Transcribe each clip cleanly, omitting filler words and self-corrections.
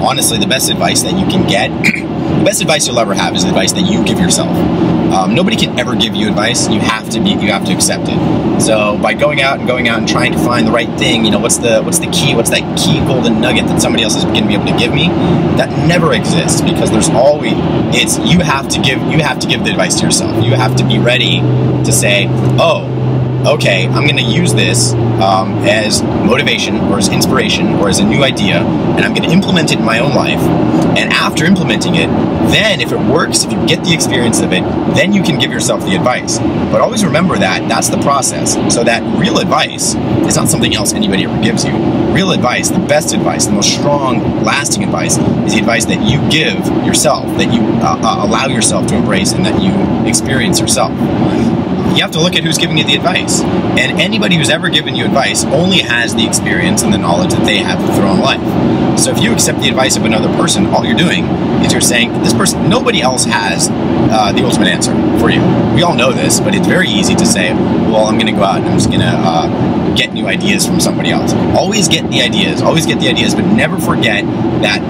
honestly, the best advice that you can get, the best advice you'll ever have is the advice that you give yourself. Nobody can ever give you advice. You have to accept it. So by going out and trying to find the right thing, you know, what's the key? What's that key golden nugget that somebody else is going to be able to give me? That never exists, because there's always, you have to give the advice to yourself. You have to be ready to say, oh, okay, I'm going to use this as motivation or as inspiration or as a new idea, and I'm going to implement it in my own life. And after implementing it, then if it works, if you get the experience of it, then you can give yourself the advice. But always remember that that's the process. So that real advice is not something else anybody ever gives you. Real advice, the best advice, the most strong, lasting advice is the advice that you give yourself, that you allow yourself to embrace and that you experience yourself. You have to look at who's giving you the advice. And anybody who's ever given you advice only has the experience and the knowledge that they have of their own life. So if you accept the advice of another person, all you're doing is you're saying, this person, nobody else has the ultimate answer for you. We all know this, but it's very easy to say, well, I'm going to go out and I'm just going to get new ideas from somebody else. Always get the ideas, but never forget that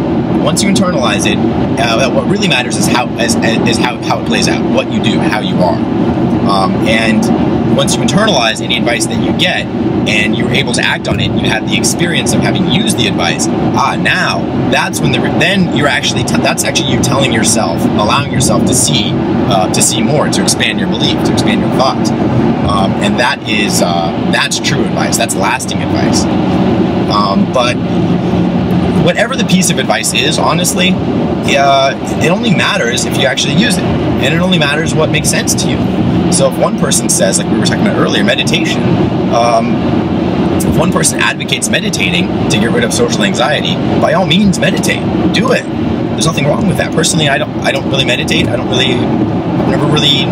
once you internalize it, what really matters is how it plays out, what you do, how you are. And once you internalize any advice that you get and you're able to act on it, you have the experience of having used the advice. Now that's when then you're actually that's actually you telling yourself, allowing yourself to see more, to expand your belief, to expand your thoughts, and that's true advice. That's lasting advice. But whatever the piece of advice is, honestly, it only matters if you actually use it, and it only matters what makes sense to you. So if one person says, like we were talking about earlier, meditation, if one person advocates meditating to get rid of social anxiety, by all means meditate, do it. There's nothing wrong with that. Personally, I don't really meditate. I've never really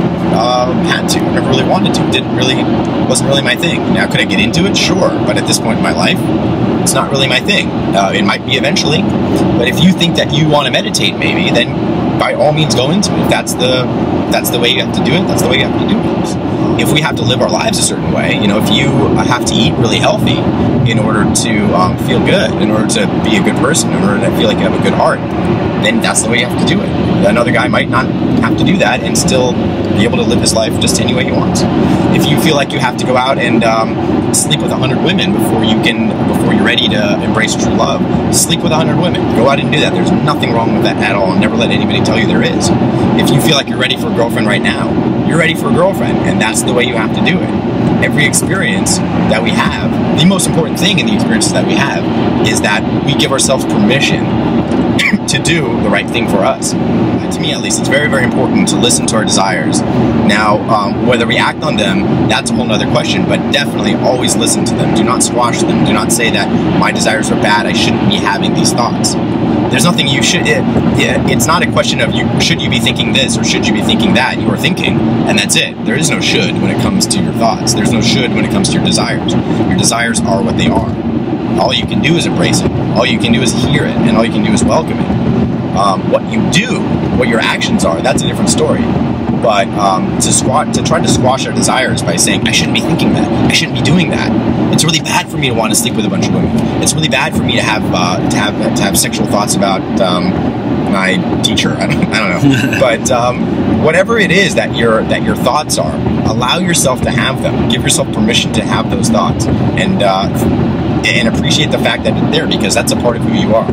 had to, never really wanted to, wasn't really my thing. Now, could I get into it? Sure, but at this point in my life, it's not really my thing. It might be eventually, but if you think that you want to meditate, maybe, then by all means go into it. If that's the way you have to do it, that's the way you have to do it. If we have to live our lives a certain way, you know, if you have to eat really healthy in order to feel good, in order to be a good person, in order to feel like you have a good heart, then that's the way you have to do it. Another guy might not have to do that and still be able to live his life just any way he wants. If you feel like you have to go out and sleep with 100 women before you're ready to embrace true love, sleep with 100 women. Go out and do that. There's nothing wrong with that at all, and never let anybody tell you there is. If you feel like you're ready for a girlfriend right now, you're ready for a girlfriend, and that's the way you have to do it. Every experience that we have, the most important thing in the experiences that we have is that we give ourselves permission to do the right thing for us. To me, at least, it's very, very important to listen to our desires. Now, whether we act on them, that's a whole other question, but definitely always listen to them. Do not squash them. Do not say that my desires are bad, I shouldn't be having these thoughts. There's nothing you should, it's not a question of should you be thinking this or should you be thinking that. You are thinking, and that's it. There is no should when it comes to your thoughts. There's no should when it comes to your desires. Your desires are what they are. All you can do is embrace it. All you can do is hear it, and all you can do is welcome it. What you do, what your actions are, that's a different story. But to try to squash our desires by saying, I shouldn't be thinking that, I shouldn't be doing that. It's really bad for me to want to sleep with a bunch of women. It's really bad for me to have sexual thoughts about my teacher. I don't know. But whatever it is that your thoughts are, allow yourself to have them. Give yourself permission to have those thoughts, and appreciate the fact that it's there, because that's a part of who you are.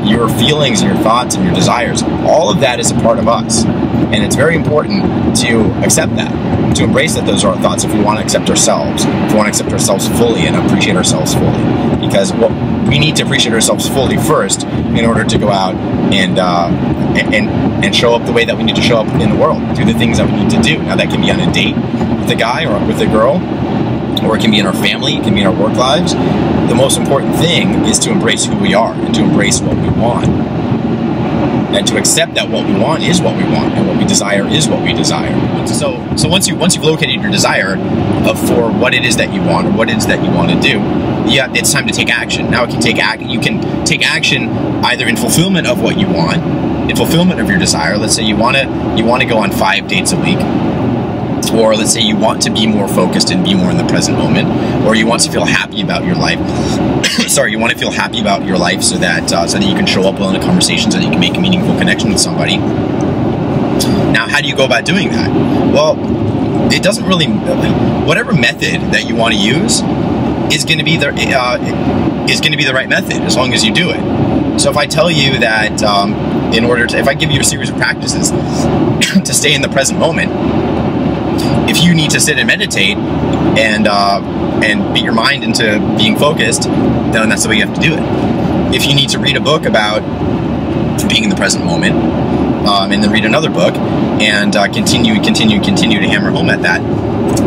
Your feelings and your thoughts and your desires, all of that is a part of us. And it's very important to accept that, to embrace that those are our thoughts if we want to accept ourselves, if we want to accept ourselves fully and appreciate ourselves fully. Because we need to appreciate ourselves fully first in order to go out and show up the way that we need to show up in the world, do the things that we need to do. Now, that can be on a date with a guy or with a girl, or it can be in our family, it can be in our work lives. The most important thing is to embrace who we are and to embrace what we want. And to accept that what we want is what we want, and what we desire is what we desire. So once you've located your desire for what it is that you want or what it is that you want to do, it's time to take action. Now you can take action either in fulfillment of what you want, in fulfillment of your desire. Let's say you want to go on 5 dates a week. or let's say you want to be more focused and be more in the present moment, or you want to feel happy about your life. Sorry, you want to feel happy about your life so that you can show up well in a conversation, so that you can make a meaningful connection with somebody. Now, how do you go about doing that? Well, it doesn't really. Whatever method that you want to use is going to be the right method, as long as you do it. So if I tell you that if I give you a series of practices to stay in the present moment, if you need to sit and meditate and beat your mind into being focused, then that's the way you have to do it. If you need to read a book about being in the present moment, and then read another book and continue to hammer home at that,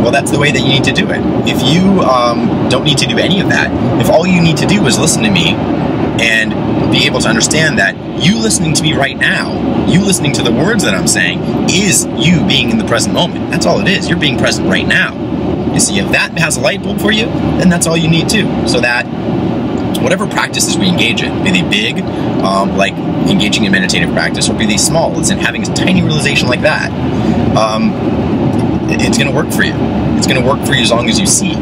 well, that's the way that you need to do it. If you don't need to do any of that, if all you need to do is listen to me and be able to understand that you listening to me right now, you listening to the words that I'm saying, is you being in the present moment. That's all it is. You're being present right now. You see, if that has a light bulb for you, then that's all you need too. So that whatever practices we engage in, be they big, like engaging in meditative practice, or be they small, it's in having a tiny realization like that, it's going to work for you. It's going to work for you as long as you see.